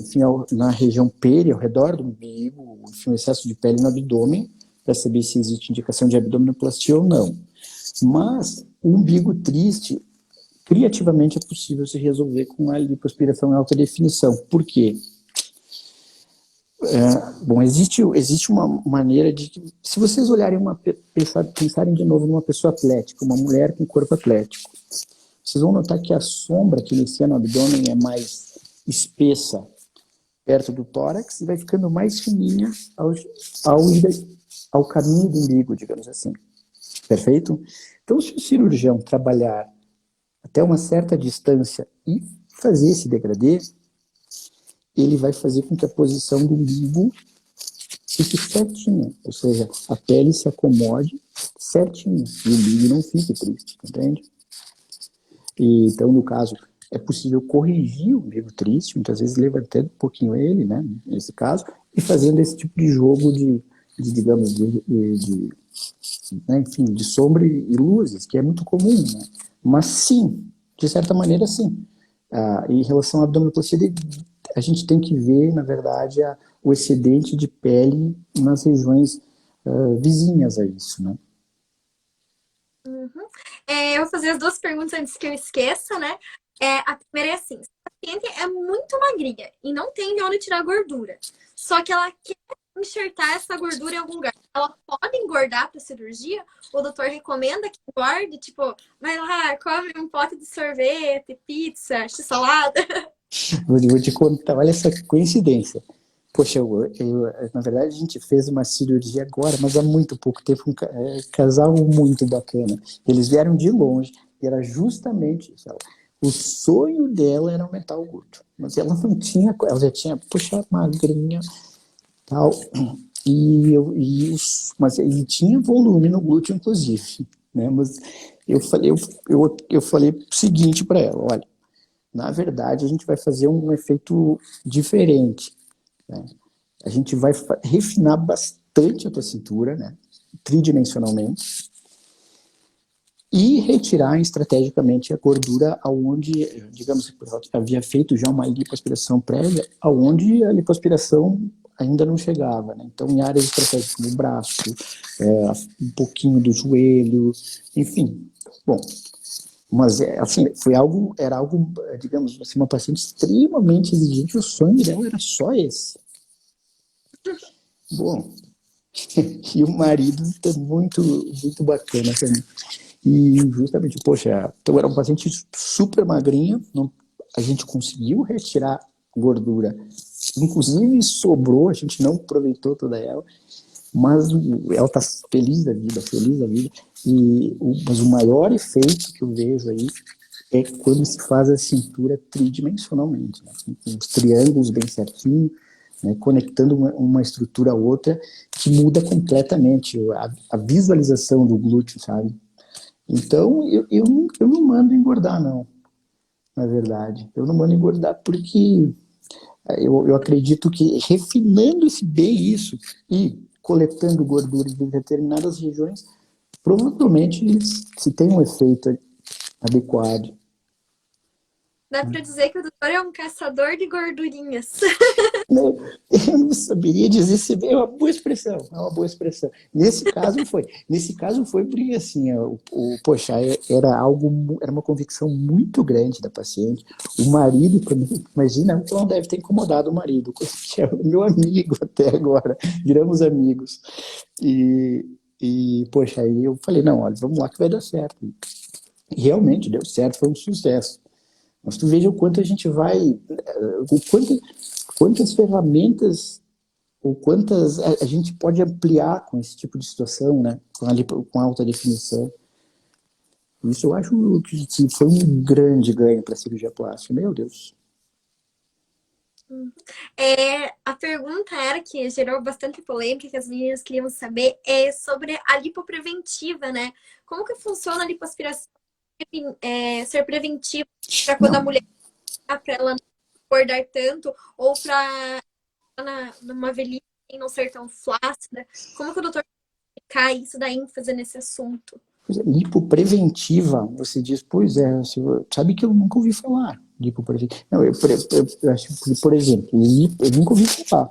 enfim, na região peri, ao redor do umbigo, enfim, um excesso de pele no abdômen, para saber se existe indicação de abdominoplastia ou não. Mas o umbigo triste, criativamente é possível se resolver com a lipoaspiração em alta definição. Por quê? Bom, existe uma maneira de... Se vocês olharem, pensarem de novo numa pessoa atlética, uma mulher com corpo atlético, vocês vão notar que a sombra que inicia no abdômen é mais espessa perto do tórax e vai ficando mais fininha ao caminho do umbigo, digamos assim. Perfeito? Então, se o cirurgião trabalhar até uma certa distância e fazer esse degradê, ele vai fazer com que a posição do umbigo fique certinha, ou seja, a pele se acomode certinho e o umbigo não fique triste, entende? E, então, no caso, é possível corrigir o umbigo triste, muitas vezes levantando um pouquinho ele, né, nesse caso, e fazendo esse tipo de jogo digamos, né, enfim, de sombra e luzes, que é muito comum, né? Mas sim, de certa maneira sim. Em relação à abdominoplastia, a gente tem que ver, na verdade, o excedente de pele nas regiões vizinhas a isso, né? Eu vou fazer as duas perguntas antes que eu esqueça, né? A primeira é assim, se a paciente é muito magrinha e não tem de onde tirar gordura, só que ela quer enxertar essa gordura em algum lugar. Ela pode engordar para cirurgia? O doutor recomenda que engorde? Tipo, vai lá, come um pote de sorvete, pizza, x-salada. Vou te contar, olha essa coincidência. Poxa, na verdade a gente fez uma cirurgia agora, mas há muito pouco tempo, casal muito bacana. Eles vieram de longe e era justamente isso. O sonho dela era aumentar o glúteo, mas ela não tinha, ela já tinha, poxa, magrinha, tal, mas ele tinha volume no glúteo, inclusive, né? Mas eu falei o seguinte para ela, olha, na verdade a gente vai fazer um efeito diferente, né? A gente vai refinar bastante a tua cintura, né, tridimensionalmente, e retirar estrategicamente a gordura aonde, digamos, havia feito já uma lipoaspiração prévia, aonde a lipoaspiração ainda não chegava, né? Então, em áreas estratégicas como o braço, um pouquinho do joelho, enfim. Bom, mas assim, era algo, digamos assim, uma paciente extremamente exigente, o sonho dela era só esse. Bom, e o marido tá muito, muito bacana também. E justamente, poxa, então era um paciente super magrinho, a gente conseguiu retirar gordura, inclusive sobrou, a gente não aproveitou toda ela, mas ela tá feliz da vida, mas o maior efeito que eu vejo aí é quando se faz a cintura tridimensionalmente, né? Com os triângulos bem certinho, né, conectando uma estrutura a outra que muda completamente a visualização do glúteo, sabe? Então, eu não mando engordar, não, na verdade. Eu não mando engordar porque eu acredito que refinando esse bem isso e coletando gorduras de determinadas regiões, provavelmente se tem um efeito adequado. Dá pra dizer que o doutor é um caçador de gordurinhas. Não, eu não saberia dizer se é uma boa expressão, é uma boa expressão. Nesse caso foi porque assim, poxa, era uma convicção muito grande da paciente. O marido, imagina, então deve ter incomodado o marido, que é o meu amigo até agora, viramos amigos. Poxa, aí eu falei, não, olha, vamos lá que vai dar certo. E realmente deu certo, foi um sucesso. Mas tu veja o quanto a gente vai, quantas ferramentas ou quantas a gente pode ampliar com esse tipo de situação, né? Com alta definição. Isso eu acho que foi um grande ganho para a cirurgia plástica. Meu Deus. A pergunta era que gerou bastante polêmica, que as meninas queriam saber, sobre a lipopreventiva, né? Como que funciona a lipoaspiração ser preventiva para quando a Não, mulher para ela não engordar tanto ou para numa velhice não ser tão flácida? Como que o doutor explicar isso, dá ênfase nesse assunto? lipopreventiva, você diz, pois é, sabe que eu nunca ouvi falar lipopreventiva. Não, eu acho que, por exemplo, eu nunca ouvi falar.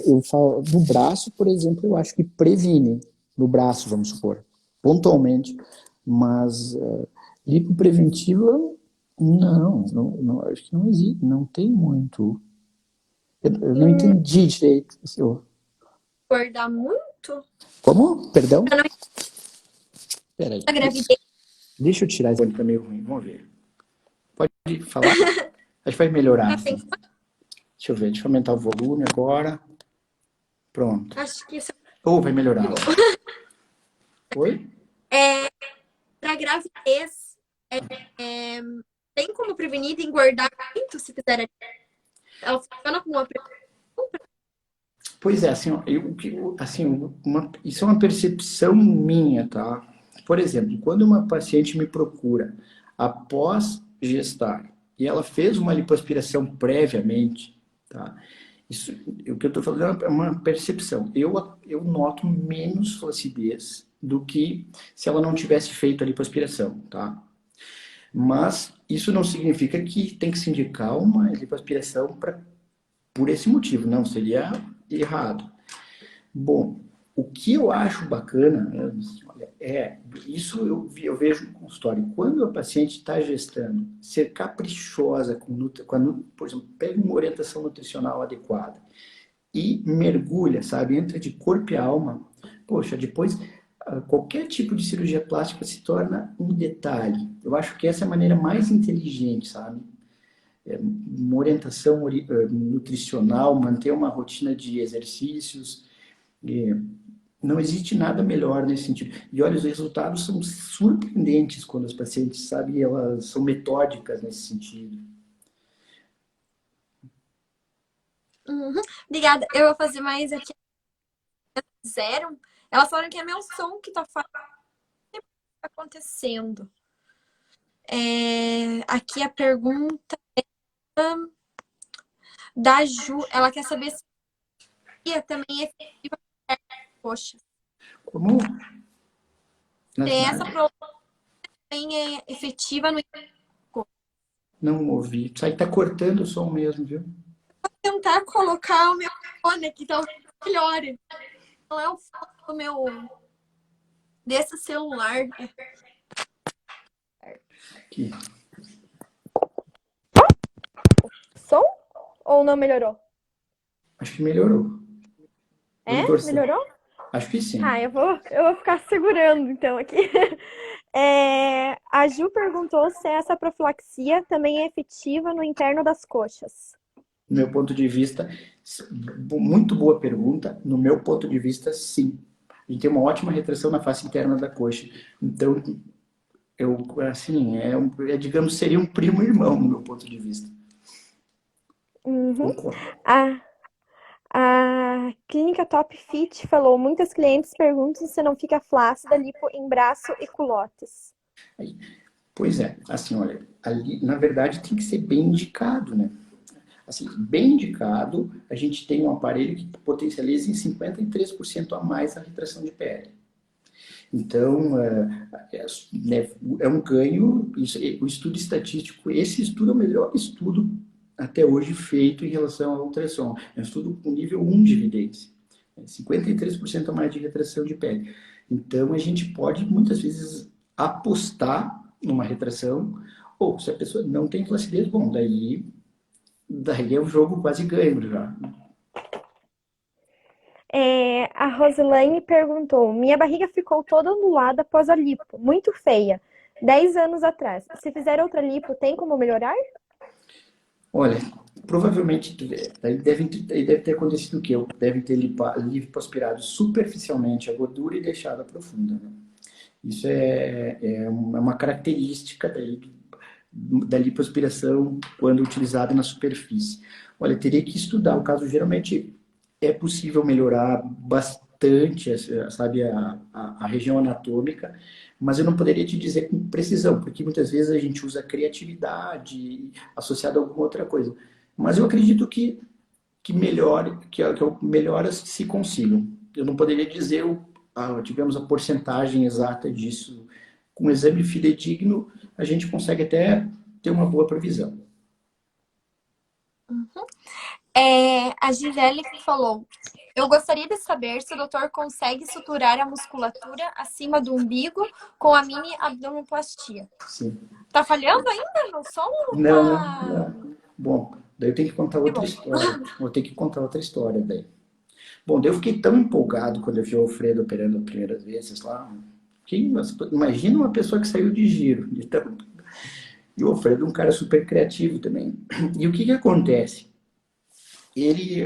Eu falo, no braço, por exemplo, eu acho que previne, no braço, vamos supor, pontualmente, mas lipopreventiva, não, acho que não existe, não tem muito. Eu não entendi direito, senhor. Engordar muito? Como? Perdão? Para não Peraí. a gravidez. Deixa eu tirar esse fone, tá meio ruim. Vamos ver. Pode falar? Acho que vai melhorar. Assim. Deixa eu ver, deixa eu aumentar o volume agora. Pronto. Acho que isso Vai melhorar. Oi? para gravidez. Tem como prevenir de engordar muito se fizer? Ela funciona como uma prevenção? Pois é, assim, isso é uma percepção minha, tá? Por exemplo, quando uma paciente me procura após gestar e ela fez uma lipoaspiração previamente, tá? Isso, o que eu estou falando é uma percepção. Eu noto menos flacidez do que se ela não tivesse feito a lipoaspiração, tá? Mas isso não significa que tem que se indicar uma lipoaspiração por esse motivo, não, seria errado. Bom, o que eu acho bacana isso eu vejo no consultório. Quando a paciente está gestando, ser caprichosa por exemplo, pega uma orientação nutricional adequada e mergulha, sabe, entra de corpo e alma, poxa, depois qualquer tipo de cirurgia plástica se torna um detalhe. Eu acho que essa é a maneira mais inteligente, sabe? Uma orientação nutricional, manter uma rotina de exercícios. Não existe nada melhor nesse sentido. E olha, os resultados são surpreendentes quando as pacientes, sabe, elas são metódicas nesse sentido. Uhum. Obrigada. Eu vou fazer mais aqui. Zero. Elas falaram que é meu som que tá acontecendo. Aqui a pergunta da Ju. Ela quer saber se também é efetiva. Poxa. Como? Essa também é efetiva no. Não ouvi. Isso aí tá cortando o som mesmo, viu? Vou tentar colocar o meu fone aqui, talvez melhore. Não é o fone do meu. Desse celular. Aqui. Som? Ou não melhorou? Acho que melhorou. Melhorou? Acho que sim. Eu vou ficar segurando então aqui. A Ju perguntou se essa profilaxia também é efetiva no interno das coxas. No meu ponto de vista, muito boa pergunta. No meu ponto de vista, sim. A gente tem uma ótima retração na face interna da coxa. Então, digamos, seria um primo irmão, no meu ponto de vista. Uhum. Concordo. A Clínica Top Fit falou, muitas clientes perguntam se não fica flácida lipo em braço e culotes. Pois é, assim, olha, ali, na verdade, tem que ser bem indicado, né? Assim, bem indicado, a gente tem um aparelho que potencializa em 53% a mais a retração de pele. Então, né, é um ganho, o estudo estatístico, esse estudo é o melhor estudo até hoje feito em relação ao ultrassom. É um estudo com nível 1 de evidência. 53% a mais de retração de pele. Então, a gente pode, muitas vezes, apostar numa retração, ou se a pessoa não tem flacidez, bom, daí é um jogo quase ganho já. A Roselaine perguntou, minha barriga ficou toda ondulada após a lipo, muito feia, 10 anos atrás. Se fizer outra lipo, tem como melhorar? Olha, provavelmente aí deve ter acontecido o quê? Devem ter lipoaspirado superficialmente a gordura e deixado a profunda, né? Isso é uma característica da lipoaspiração quando utilizada na superfície. Olha, teria que estudar o caso. Geralmente é possível melhorar bastante, sabe, a região anatômica, mas eu não poderia te dizer com precisão, porque muitas vezes a gente usa criatividade associada a alguma outra coisa. Mas eu acredito que melhore, que melhoras se consigam. Eu não poderia dizer, digamos, a porcentagem exata disso. Com um exame fidedigno, a gente consegue até ter uma boa previsão. A Gisele falou, eu gostaria de saber se o doutor consegue suturar a musculatura acima do umbigo com a mini abdominoplastia. Sim. Tá falhando ainda no som ou Não, tá... não. Bom, daí eu tenho que contar Que outra bom. história. Vou ter que contar outra história daí. Bom, daí eu fiquei tão empolgado quando eu vi o Alfredo operando as primeiras vezes lá. Imagina uma pessoa que saiu de giro. E o Alfredo é um cara super criativo também. E o que que acontece? Ele,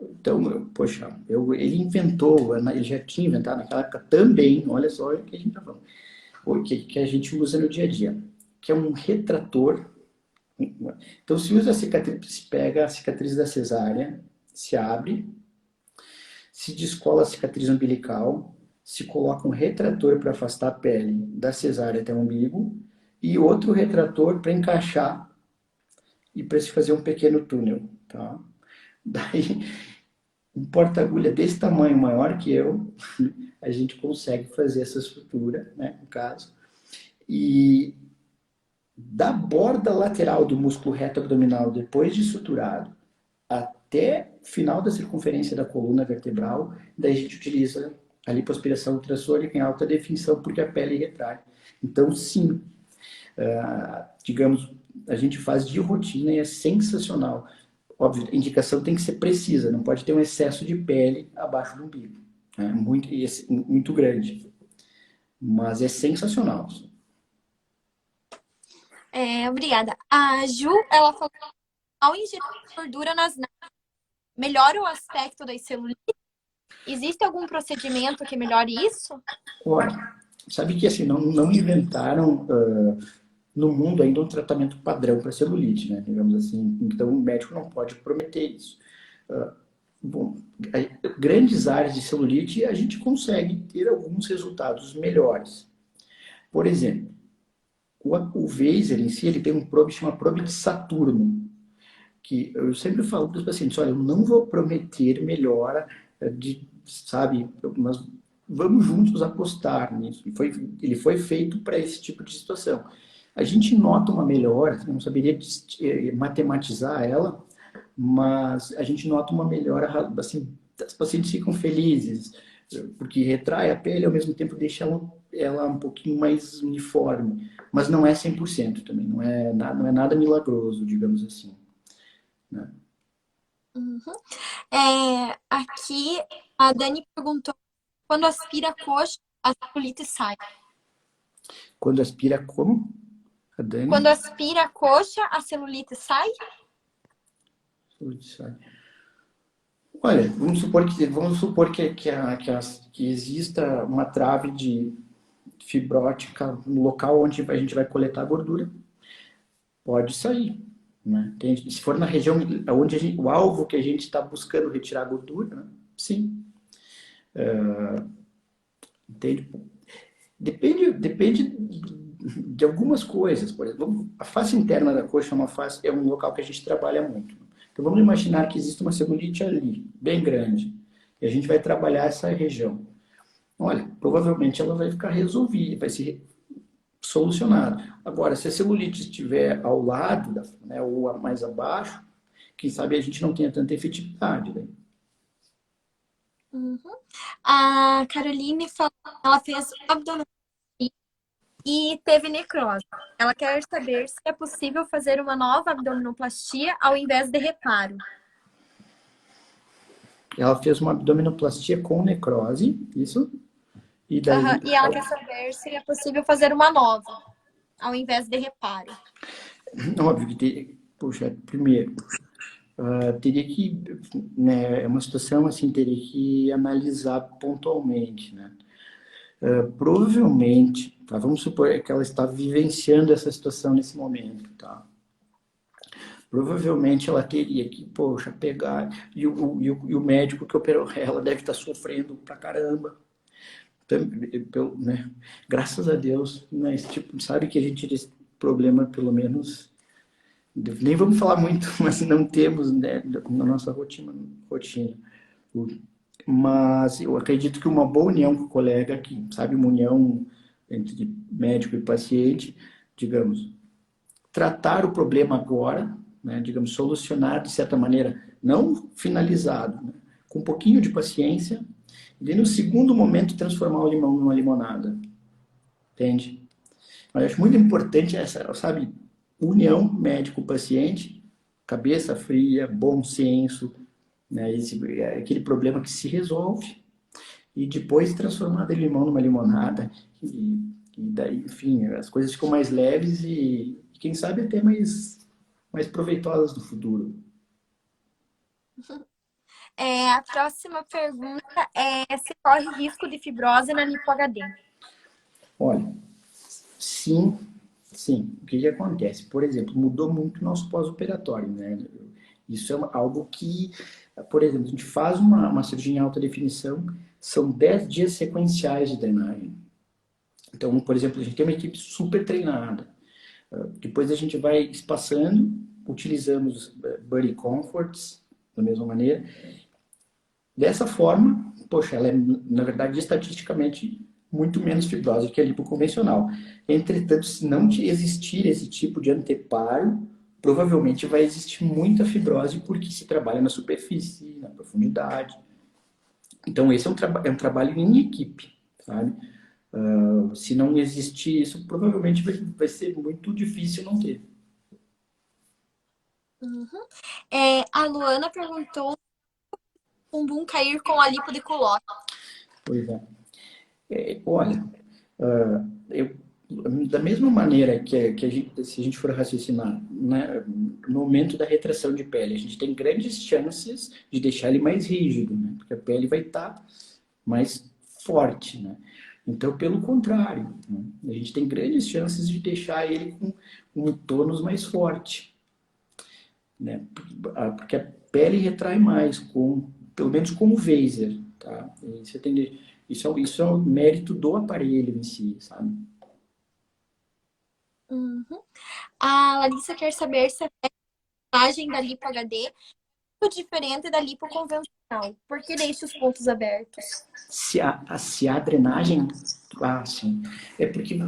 então, poxa, ele inventou, ele já tinha inventado naquela época também, olha só o que a gente está falando, o que a gente usa no dia a dia, que é um retrator. Então, se usa a cicatriz, se pega a cicatriz da cesárea, se abre, se descola a cicatriz umbilical, se coloca um retrator para afastar a pele da cesárea até o umbigo e outro retrator para encaixar e para se fazer um pequeno túnel, tá? Daí, um porta-agulha desse tamanho, maior que eu, a gente consegue fazer essa sutura, né, no caso. E da borda lateral do músculo reto abdominal, depois de suturado, até final da circunferência da coluna vertebral, daí a gente utiliza a lipoaspiração ultrassônica em alta definição, porque a pele retrai. Então, sim, digamos, a gente faz de rotina e é sensacional. Óbvio, a indicação tem que ser precisa, não pode ter um excesso de pele abaixo do umbigo. É muito grande. Mas é sensacional. Obrigada. A Ju, ela falou, ao ingerir gordura nas nádegas, melhora o aspecto das celulites? Existe algum procedimento que melhore isso? Olha, sabe que assim, não inventaram no mundo ainda um tratamento padrão para celulite, né? Digamos assim. Então o médico não pode prometer isso. Bom, grandes áreas de celulite a gente consegue ter alguns resultados melhores. Por exemplo, o Vaser em si, ele tem um probe que chama probe de Saturno, que eu sempre falo para os pacientes, olha, eu não vou prometer melhora sabe, mas vamos juntos apostar nisso. Ele foi feito para esse tipo de situação. A gente nota uma melhora, não saberia matematizar ela, mas a gente nota uma melhora, assim, os pacientes ficam felizes, porque retrai a pele e ao mesmo tempo deixa ela um pouquinho mais uniforme, mas não é 100% também, não é nada milagroso, digamos assim, né? Uhum. Aqui a Dani perguntou, quando aspira a coxa, a celulite sai. Quando aspira como? A Dani? Quando aspira a coxa, a celulite sai? Olha, vamos supor que exista uma trave de fibrótica no local onde a gente vai coletar a gordura. Pode sair. né? Entende? Se for na região onde o alvo que a gente está buscando retirar gordura, né? Sim. Entende? Depende de algumas coisas. Por exemplo, a face interna da coxa é um local que a gente trabalha muito. Então vamos imaginar que existe uma celulite ali, bem grande, e a gente vai trabalhar essa região. Olha, provavelmente ela vai ficar resolvida, vai ser solucionada. Agora, se a celulite estiver ao lado, né, ou mais abaixo, quem sabe a gente não tenha tanta efetividade. Né? Uhum. A Caroline falou que ela fez abdominoplastia e teve necrose. Ela quer saber se é possível fazer uma nova abdominoplastia ao invés de reparo. Ela fez uma abdominoplastia com necrose, isso, e Uhum. daí. E ela quer saber se é possível fazer uma nova ao invés de reparo. Óbvio que, poxa, primeiro, teria que, né, é uma situação assim, teria que analisar pontualmente, né? Provavelmente, tá, vamos supor que ela está vivenciando essa situação nesse momento, tá? Provavelmente ela teria que, poxa, pegar, e o médico que operou ela deve estar sofrendo pra caramba, né? Graças a Deus, né, esse tipo, sabe que a gente tem esse problema, pelo menos, nem vamos falar muito, mas não temos, né, na nossa rotina. Mas eu acredito que uma boa união com o colega, que sabe, uma união entre médico e paciente, digamos, tratar o problema agora, né, digamos, solucionar de certa maneira, não finalizado, né, com um pouquinho de paciência, e no segundo momento transformar o limão numa limonada, entende? Mas eu acho muito importante essa, sabe, união médico-paciente, cabeça fria, bom senso, né, aquele problema que se resolve e depois transformar de limão numa limonada e daí, enfim, as coisas ficam mais leves e quem sabe até mais proveitosas no futuro. A próxima pergunta é se corre risco de fibrose na lipo-HD. Olha, sim, sim. O que acontece? Por exemplo, mudou muito o nosso pós-operatório, né? Isso é algo que, por exemplo, a gente faz uma cirurgia em alta definição, são 10 dias sequenciais de drenagem. Então, por exemplo, a gente tem uma equipe super treinada. Depois a gente vai espaçando, utilizamos Body Comforts da mesma maneira. Dessa forma, poxa, ela é, na verdade, estatisticamente muito menos fibrosa que a lipo convencional. Entretanto, se não existir esse tipo de anteparo, provavelmente vai existir muita fibrose porque se trabalha na superfície, na profundidade. Então, esse é um trabalho em equipe, sabe? Se não existir isso, provavelmente vai ser muito difícil não ter. Uhum. A Luana perguntou se o bumbum cair com a lipo de colóide. Pois é. Olha, eu, da mesma maneira que se a gente for raciocinar, né, no momento da retração de pele, a gente tem grandes chances de deixar ele mais rígido, né, porque a pele vai estar mais forte, né? Então, pelo contrário, né, a gente tem grandes chances de deixar ele com um tônus mais forte, né? Porque a pele retrai mais, pelo menos com o Vaser, tá? E você tem, isso é um mérito do aparelho em si, sabe? Uhum. A Larissa quer saber se a imagem da lipo HD é muito diferente da lipo convencional. Por que deixa os pontos abertos? Se a drenagem. Ah, sim. É porque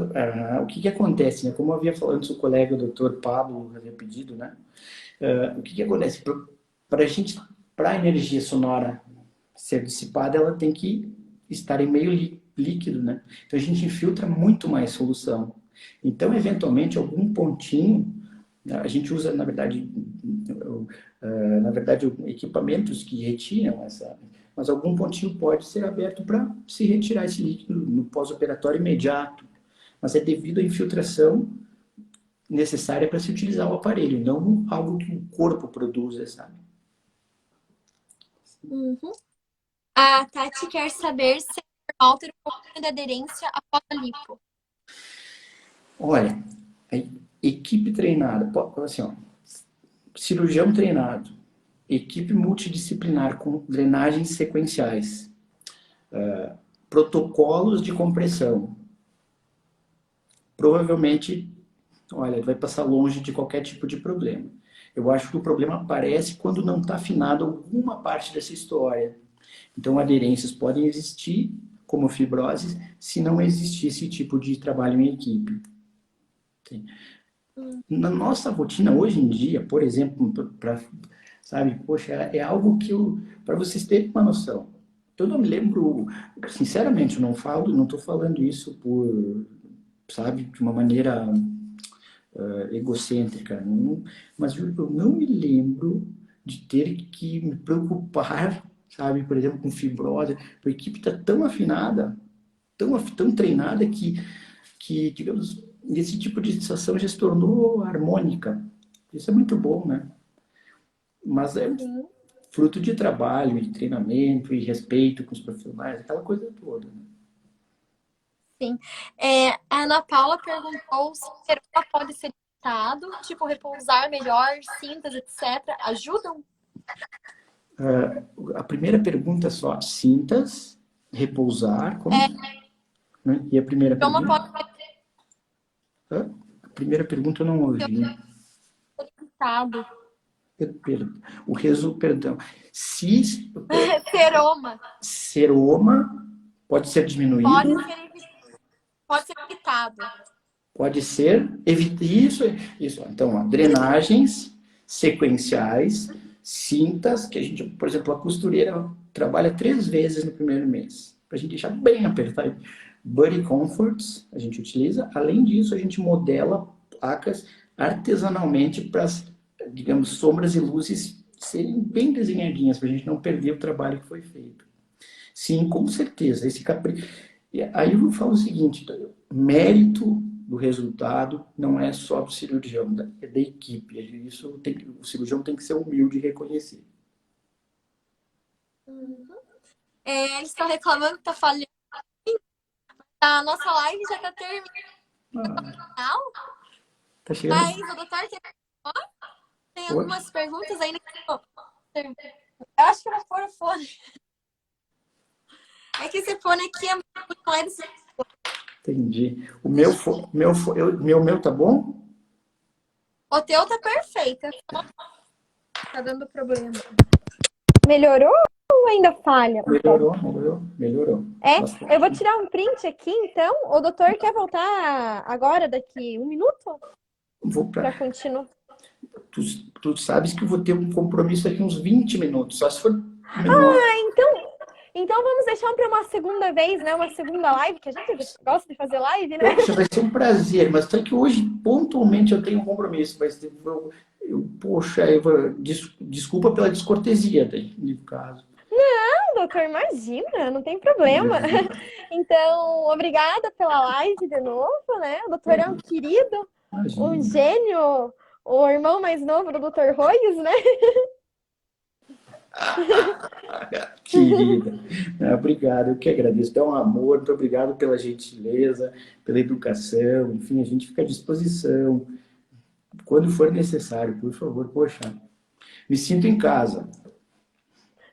o que acontece, né? Como eu havia falado antes, o colega, o doutor Pablo, havia pedido, né? O que acontece? Para a energia sonora ser dissipada, ela tem que estar em meio líquido, né? Então a gente infiltra muito mais solução. Então, eventualmente, algum pontinho, né, a gente usa, na verdade, equipamentos que retiram essa, mas algum pontinho pode ser aberto para se retirar esse líquido no pós-operatório imediato. Mas é devido à infiltração necessária para se utilizar o aparelho, não algo que o corpo produza, sabe? Uhum. A Tati quer saber se é normal ter um pouquinho de aderência após a lipo. Olha, a equipe treinada, assim, ó, cirurgião treinado, equipe multidisciplinar com drenagens sequenciais, protocolos de compressão, provavelmente, olha, vai passar longe de qualquer tipo de problema. Eu acho que o problema aparece quando não está afinado alguma parte dessa história. Então, aderências podem existir, como fibroses, se não existir esse tipo de trabalho em equipe. Na nossa rotina, hoje em dia, por exemplo, sabe, poxa, é algo que para vocês terem uma noção. Eu não me lembro, sinceramente, eu não estou falando isso por, sabe, de uma maneira egocêntrica, não, mas eu não me lembro de ter que me preocupar, sabe, por exemplo, com fibrose, a equipe está tão afinada, tão treinada que, digamos, esse tipo de situação já se tornou harmônica. Isso é muito bom, né? Mas é fruto de trabalho, e treinamento, e respeito com os profissionais, aquela coisa toda, né? Sim. A Ana Paula perguntou se o seroma pode ser evitado, tipo repousar melhor, cintas, etc. Ajudam? A primeira pergunta é só, cintas, repousar, como? Né? E a primeira Seroma pergunta? pode A primeira pergunta eu não ouvi. ser evitado. Perdão. Se Seroma seroma pode ser diminuído, pode ser evitado. pode ser isso. Então, ó, drenagens sequenciais, cintas, que a gente, por exemplo, a costureira trabalha 3 vezes no primeiro mês, para a gente deixar bem apertado. Body Comforts a gente utiliza. Além disso, a gente modela placas artesanalmente para as, digamos, sombras e luzes serem bem desenhadinhas, para a gente não perder o trabalho que foi feito. Sim, com certeza. Aí eu falo o seguinte, mérito do resultado não é só do cirurgião, é da equipe. Isso o cirurgião tem que ser humilde e reconhecer. Eles estão reclamando que está falhando. A nossa live já está terminando. Tá chegando. Mas o doutor tem algumas perguntas ainda que eu acho que não foram fone. É que esse fone aqui é muito leve. Entendi. O meu tá bom? O teu tá perfeito. Tá dando problema. Melhorou ou ainda falha? Melhorou. Eu vou tirar um print aqui, então. O doutor quer voltar agora, daqui 1 minuto? Vou para continuar. Tu sabes que eu vou ter um compromisso daqui uns 20 minutos, só se for menor. Então vamos deixar para uma segunda vez, né? Uma segunda live, que a gente gosta de fazer live, né? Poxa, vai ser um prazer, mas só que hoje, pontualmente, eu tenho um compromisso. Mas desculpa pela descortesia, daí, no caso. Não, doutor, imagina, não tem problema. Então, obrigada pela live de novo, né? O doutor é um querido, um gênio, o irmão mais novo do doutor Royes, né? Querida, obrigado, eu que agradeço. Dá um amor, muito obrigado pela gentileza, pela educação, enfim, a gente fica à disposição quando for necessário, por favor, poxa, me sinto em casa.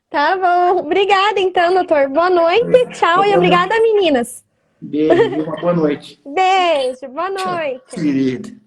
Tá bom, obrigada então, doutor. Boa noite, tchau e obrigada, meninas. Beijo, uma boa noite. Beijo, boa noite. Tchau, querida.